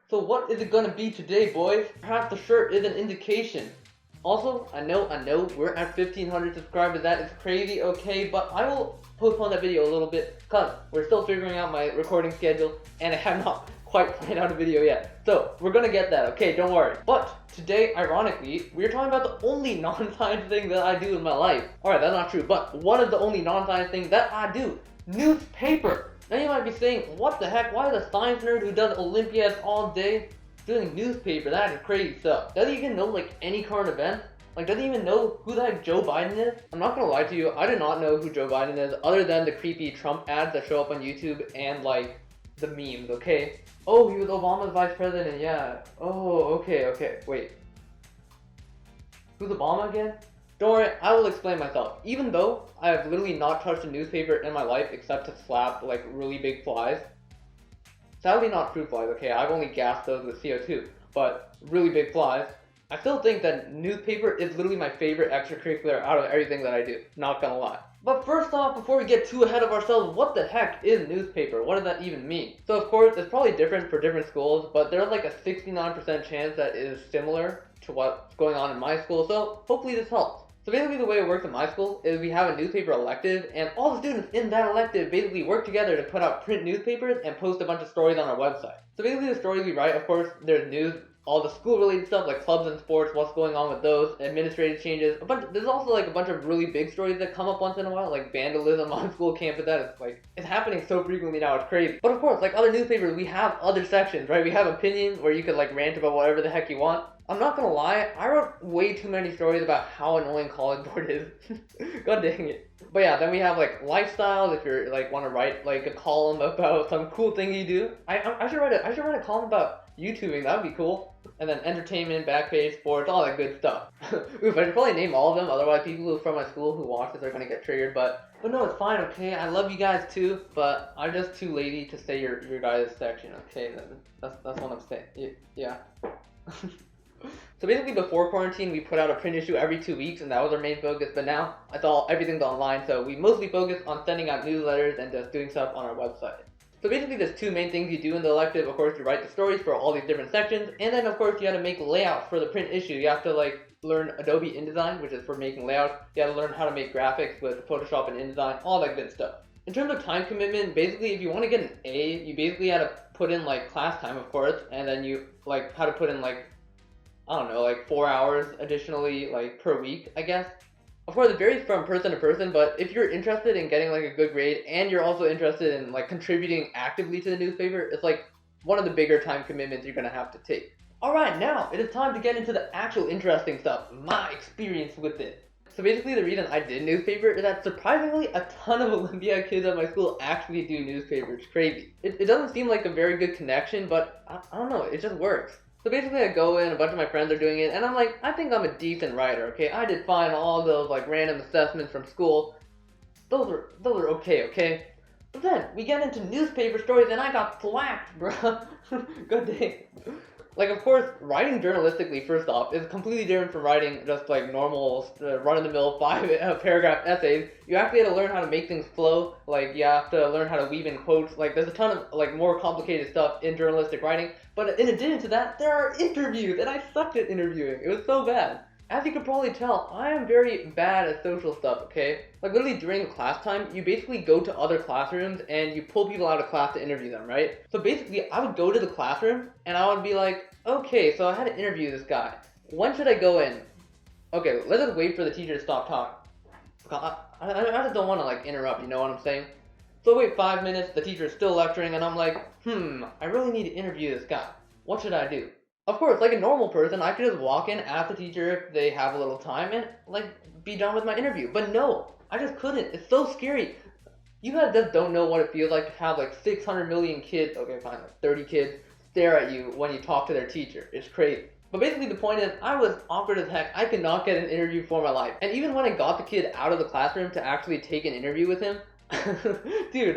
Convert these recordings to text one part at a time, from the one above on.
So what is it gonna be today, boys? Perhaps the shirt is an indication. Also, I know, we're at 1,500 subscribers. That is crazy, okay, but I will postpone that video a little bit because we're still figuring out my recording schedule and I have not quite planned out a video yet. So, we're gonna get that, okay, don't worry. But today, ironically, we're talking about the only non-science thing that I do in my life. Alright, that's not true, but one of the only non-science things that I do, newspaper. Now you might be saying, what the heck, why is a science nerd who does Olympiads all day doing newspaper? That is crazy stuff. Does he even know like any current events? Like, does he even know who the heck Joe Biden is? I'm not gonna lie to you, I do not know who Joe Biden is other than the creepy Trump ads that show up on YouTube and like the memes, okay? Oh, he was Obama's vice president, yeah. Oh, okay, wait. Who's Obama again? Don't worry, I will explain myself. Even though I have literally not touched a newspaper in my life except to slap like really big flies. Sadly not fruit flies, okay? I've only gassed those with CO2, but really big flies. I still think that newspaper is literally my favorite extracurricular out of everything that I do. Not gonna lie. But first off, before we get too ahead of ourselves, what the heck is newspaper? What does that even mean? So of course, it's probably different for different schools, but there's like a 69% chance that it is similar to what's going on in my school, so hopefully this helps. So basically the way it works in my school is we have a newspaper elective, and all the students in that elective basically work together to put out print newspapers and post a bunch of stories on our website. So basically the stories we write, of course, there's news, all the school related stuff like clubs and sports, what's going on with those, administrative changes, there's also like a bunch of really big stories that come up once in a while, like vandalism on school campus. That is like, it's happening so frequently now, it's crazy. But of course, like other newspapers, we have other sections, right? We have opinions where you could like rant about whatever the heck you want. I'm not gonna lie, I wrote way too many stories about how annoying College Board is. God dang it. But yeah, then we have like lifestyles, if you're like want to write like a column about some cool thing you do. I should write a column about YouTubing, that would be cool. And then entertainment, backpage, sports, all that good stuff. Oof, I should probably name all of them, otherwise people from my school who watch this are gonna get triggered, but no, it's fine, okay? I love you guys too, but I'm just too lazy to say your guys' section, okay? That's what I'm saying. Yeah. So basically before quarantine we put out a print issue every 2 weeks and that was our main focus, but now it's everything's online, so we mostly focus on sending out newsletters and just doing stuff on our website. So basically there's two main things you do in the elective. Of course, you write the stories for all these different sections, and then of course you have to make layouts for the print issue. You have to like learn Adobe InDesign, which is for making layouts. You have to learn how to make graphics with Photoshop and InDesign, all that good stuff. In terms of time commitment, basically if you want to get an A, you basically have to put in like class time, of course, and then you like how to put in like, I don't know, like 4 hours additionally like per week, I guess. Of course, it varies from person to person, but if you're interested in getting like a good grade and you're also interested in like contributing actively to the newspaper, it's like one of the bigger time commitments you're gonna have to take. Alright, now it is time to get into the actual interesting stuff, my experience with it. So basically the reason I did newspaper is that surprisingly a ton of Olympiad kids at my school actually do newspaper. It's crazy. It doesn't seem like a very good connection, but I don't know, it just works. So basically I go in, a bunch of my friends are doing it, and I'm like, I think I'm a decent writer, okay? I did fine on all those like random assessments from school. Those are okay? But then we get into newspaper stories and I got flacked, bruh. God dang. Like, of course, writing journalistically, first off, is completely different from writing just like normal run-of-the-mill 5-paragraph essays. You actually have to learn how to make things flow. Like, you have to learn how to weave in quotes. Like, there's a ton of like more complicated stuff in journalistic writing. But in addition to that, there are interviews, and I sucked at interviewing. It was so bad. As you can probably tell, I am very bad at social stuff, okay? Like, literally during class time, you basically go to other classrooms and you pull people out of class to interview them, right? So basically, I would go to the classroom and I would be like, okay, so I had to interview this guy. When should I go in? Okay, let's just wait for the teacher to stop talking. I just don't want to, like, interrupt, you know what I'm saying? So I wait 5 minutes, the teacher is still lecturing, and I'm like, I really need to interview this guy. What should I do? Of course, like a normal person, I could just walk in, ask the teacher if they have a little time, and like be done with my interview. But no, I just couldn't. It's so scary. You guys just don't know what it feels like to have like 600 million kids, okay fine, like 30 kids, stare at you when you talk to their teacher. It's crazy. But basically the point is, I was awkward as heck. I could not get an interview for my life. And even when I got the kid out of the classroom to actually take an interview with him, dude,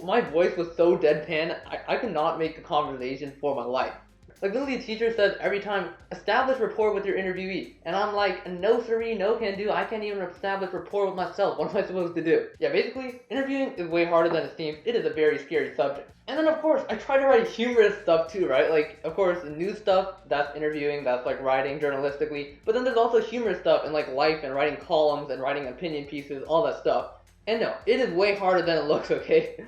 my voice was so deadpan, I could not make a conversation for my life. Like literally, a teacher says every time, establish rapport with your interviewee, and I'm like, no siree, no can do. I can't even establish rapport with myself. What am I supposed to do? Yeah, basically, interviewing is way harder than it seems. It is a very scary subject. And then of course, I try to write humorous stuff too, right? Like of course, news stuff, that's interviewing, that's like writing journalistically. But then there's also humorous stuff in like life and writing columns and writing opinion pieces, all that stuff. And no, it is way harder than it looks, okay?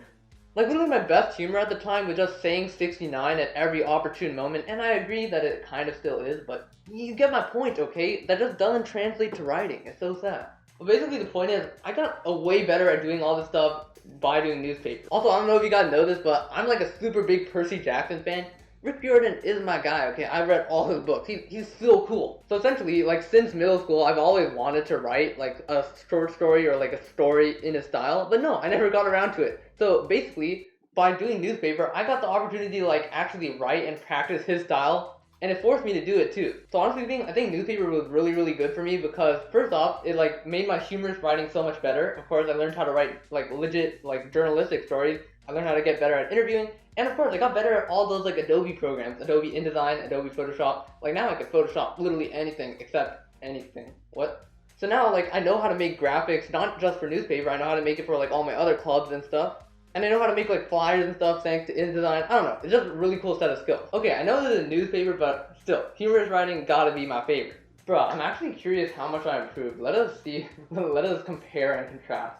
Like literally my best humor at the time was just saying 69 at every opportune moment, and I agree that it kind of still is, but you get my point, okay? That just doesn't translate to writing. It's so sad. But basically the point is, I got way better at doing all this stuff by doing newspapers. Also, I don't know if you guys know this, but I'm like a super big Percy Jackson fan. Rick Riordan is my guy, okay? I read all his books. He's so cool. So essentially, like since middle school, I've always wanted to write like a short story or like a story in his style, but no, I never got around to it. So basically, by doing newspaper, I got the opportunity to like actually write and practice his style, and it forced me to do it too. So honestly speaking, I think newspaper was really good for me because first off, it like made my humorous writing so much better. Of course, I learned how to write like legit like journalistic stories. I learned how to get better at interviewing. And of course, I got better at all those like Adobe programs, Adobe InDesign, Adobe Photoshop. Like now I can Photoshop literally anything except anything. What? So now like I know how to make graphics, not just for newspaper, I know how to make it for like all my other clubs and stuff. And I know how to make like flyers and stuff thanks to InDesign. I don't know, it's just a really cool set of skills. Okay, I know this is a newspaper, but still, humorous writing gotta be my favorite. Bro, I'm actually curious how much I improved. Let us see, let us compare and contrast.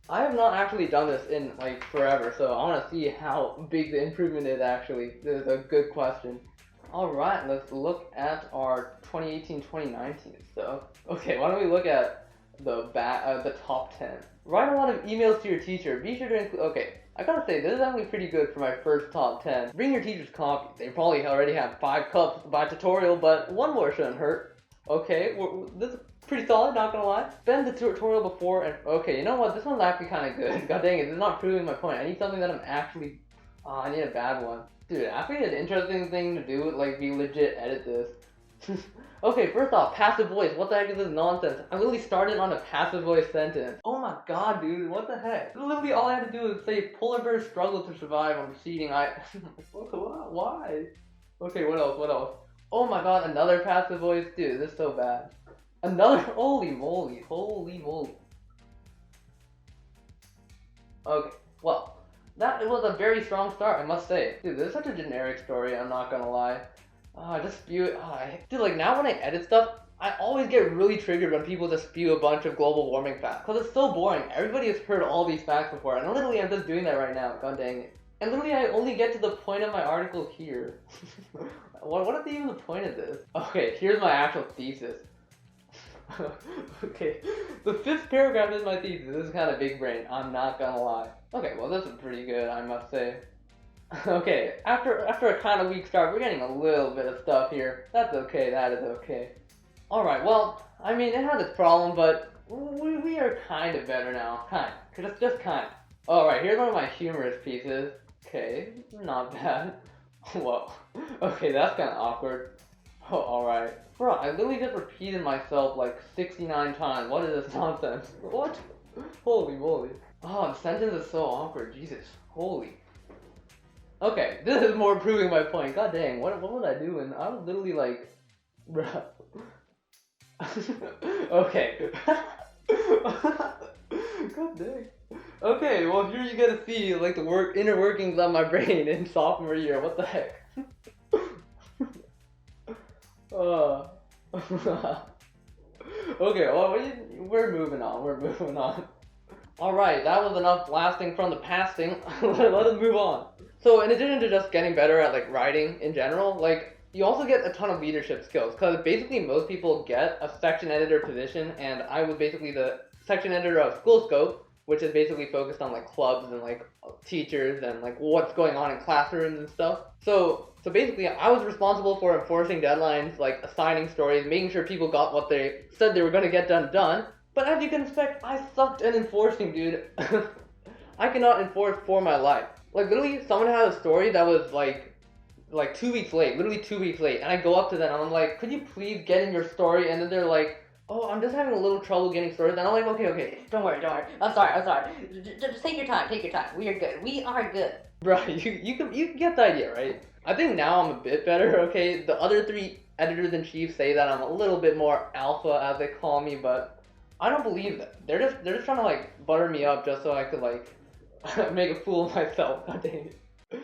I have not actually done this in like forever, so I want to see how big the improvement is actually. This is a good question. Alright, let's look at our 2018-2019 stuff. Okay, why don't we look at the top 10. Write a lot of emails to your teacher. Be sure to include... Okay, I gotta say, this is actually pretty good for my first top 10. Bring your teacher's coffee. They probably already have 5 cups by tutorial, but one more shouldn't hurt. Okay, this is pretty solid, not gonna lie. Spend the tutorial before and... Okay, you know what? This one's actually kind of good. God dang it, this is not proving my point. I need something that I'm actually... Oh, I need a bad one. Dude, actually an interesting thing to do would like be legit edit this. Okay, first off, passive voice. What the heck is this nonsense? I literally started on a passive voice sentence. Oh my god, dude, what the heck? Literally all I had to do was say polar bears struggle to survive on receding ice. Why? Okay, what else? Oh my god, another passive voice? Dude, this is so bad. Another, holy moly. Okay, well, that was a very strong start, I must say. Dude, this is such a generic story, I'm not gonna lie. I just spew it. Dude, like now when I edit stuff, I always get really triggered when people just spew a bunch of global warming facts. Because it's so boring. Everybody has heard all these facts before, and literally I'm just doing that right now. God dang it. And literally I only get to the point of my article here. What is even the point of this? Okay, here's my actual thesis. Okay, the 5th paragraph is my thesis. This is kind of big brain, I'm not gonna lie. Okay, well this is pretty good, I must say. Okay, after a kind of weak start, we're getting a little bit of stuff here. That's okay, that is okay. Alright, well, I mean, it has its problem, but we are kind of better now. Kind. Just kind. Alright, here's one of my humorous pieces. Okay, not bad. Whoa. Okay, that's kind of awkward. Oh, alright. Bro, I literally just repeated myself like 69 times. What is this nonsense? What? Holy moly. Oh, the sentence is so awkward. Jesus. Holy. Okay, this is more proving my point. God dang, what was I doing? I was literally like... Bruh. Okay. God dang. Okay, well here you get to see like the inner workings of my brain in sophomore year. What the heck? Okay, well we're moving on. Alright, that was enough blasting from the pasting. Let us move on. So in addition to just getting better at like writing in general, like you also get a ton of leadership skills because basically most people get a section editor position, and I was basically the section editor of School Scope, which is basically focused on like clubs and like teachers and like what's going on in classrooms and stuff. So basically I was responsible for enforcing deadlines, like assigning stories, making sure people got what they said they were going to get done. But as you can expect, I sucked at enforcing, dude. I cannot enforce for my life. Like literally someone had a story that was like 2 weeks late, literally 2 weeks late, and I go up to them and I'm like, could you please get in your story? And then they're like, oh, I'm just having a little trouble getting stories. And I'm like, okay. Don't worry. I'm sorry. Just take your time. We are good. Bro, you get the idea, right? I think now I'm a bit better, okay? The other 3 editors-in-chief say that I'm a little bit more alpha, as they call me, but I don't believe them. They're just trying to, like, butter me up just so I could, like, make a fool of myself. God dang it.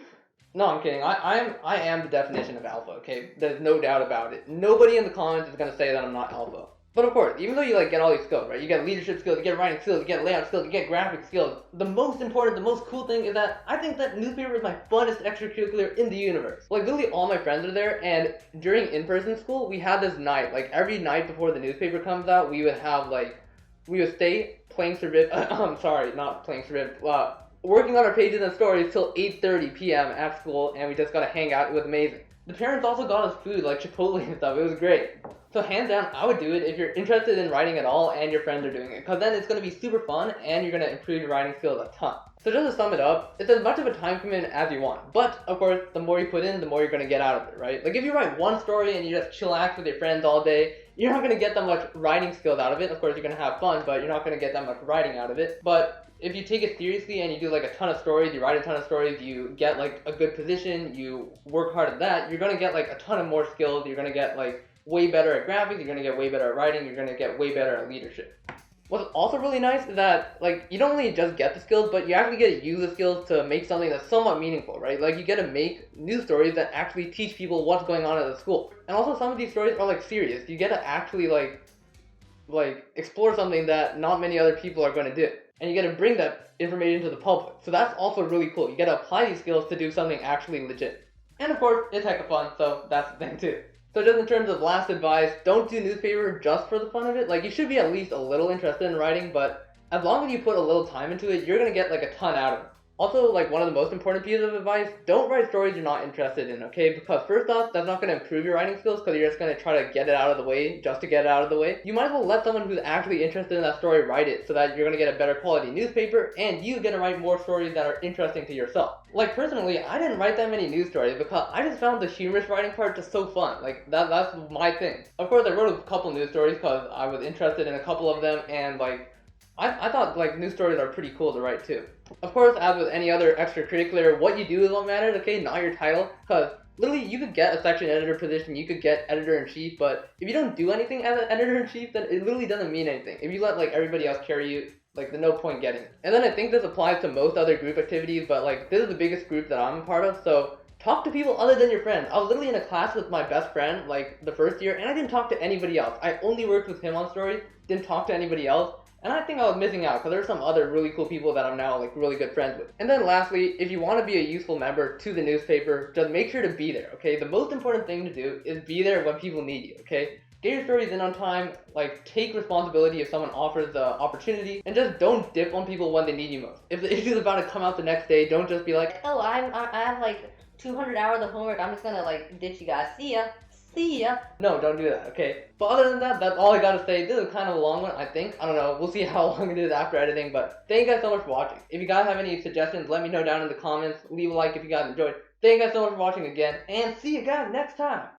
No, I'm kidding. I am the definition of alpha, okay? There's no doubt about it. Nobody in the comments is gonna say that I'm not alpha. But of course, even though you like get all these skills, right? You get leadership skills, you get writing skills, you get layout skills, you get graphic skills. The most important, the most cool thing is that I think that newspaper is my funnest extracurricular in the universe. Like literally all my friends are there, and during in-person school, we had this night. Like every night before the newspaper comes out, we would have like, we would stay playing Surviv. I'm sorry, not playing Surviv. Working on our pages and stories till 8:30 p.m. at school, and we just got to hang out. It was amazing. The parents also got us food like Chipotle and stuff. It was great. So hands down, I would do it if you're interested in writing at all and your friends are doing it, because then it's going to be super fun and you're going to improve your writing skills a ton. So just to sum it up, it's as much of a time commitment as you want, but of course, the more you put in, the more you're going to get out of it, right? Like if you write one story and you just chillax with your friends all day, you're not going to get that much writing skills out of it. Of course, you're going to have fun, but you're not going to get that much writing out of it. But if you take it seriously and you do like a ton of stories, you write a ton of stories, you get like a good position, you work hard at that, you're going to get like a ton of more skills. You're going to get like way better at graphics, you're going to get way better at writing, you're going to get way better at leadership. What's also really nice is that like you don't only just get the skills, but you actually get to use the skills to make something that's somewhat meaningful, right? Like you get to make news stories that actually teach people what's going on at the school. And also some of these stories are like serious. You get to actually like explore something that not many other people are going to do. And you get to bring that information to the public. So that's also really cool. You get to apply these skills to do something actually legit. And of course, it's hecka fun, so that's the thing too. So just in terms of last advice, don't do newspaper just for the fun of it. Like you should be at least a little interested in writing, but as long as you put a little time into it, you're going to get like a ton out of it. Also, like one of the most important pieces of advice, don't write stories you're not interested in, okay? Because first off, that's not going to improve your writing skills because you're just going to try to get it out of the way just to get it out of the way. You might as well let someone who's actually interested in that story write it so that you're going to get a better quality newspaper and you get to write more stories that are interesting to yourself. Like personally, I didn't write that many news stories because I just found the humorous writing part just so fun. Like that's my thing. Of course, I wrote a couple news stories because I was interested in a couple of them and like I thought like news stories are pretty cool to write too. Of course, as with any other extracurricular, what you do is what matters, okay? Not your title, because literally you could get a section editor position, you could get editor-in-chief, but if you don't do anything as an editor-in-chief, then it literally doesn't mean anything. If you let like everybody else carry you, like there's no point getting it. And then I think this applies to most other group activities, but like this is the biggest group that I'm a part of, so talk to people other than your friends. I was literally in a class with my best friend like the first year, and I didn't talk to anybody else. I only worked with him on stories, didn't talk to anybody else. And I think I was missing out because there's some other really cool people that I'm now like really good friends with. And then lastly, if you want to be a useful member to the newspaper, just make sure to be there, okay? The most important thing to do is be there when people need you, okay? Get your stories in on time, like take responsibility if someone offers the opportunity, and just don't dip on people when they need you most. If the issue's about to come out the next day, don't just be like, Oh, I have like 200 hours of homework. I'm just gonna like ditch you guys. See ya. See ya. No, don't do that, okay? But other than that, that's all I gotta say. This is kind of a long one, I think. I don't know. We'll see how long it is after editing, but thank you guys so much for watching. If you guys have any suggestions, let me know down in the comments. Leave a like if you guys enjoyed. Thank you guys so much for watching again, and see you guys next time.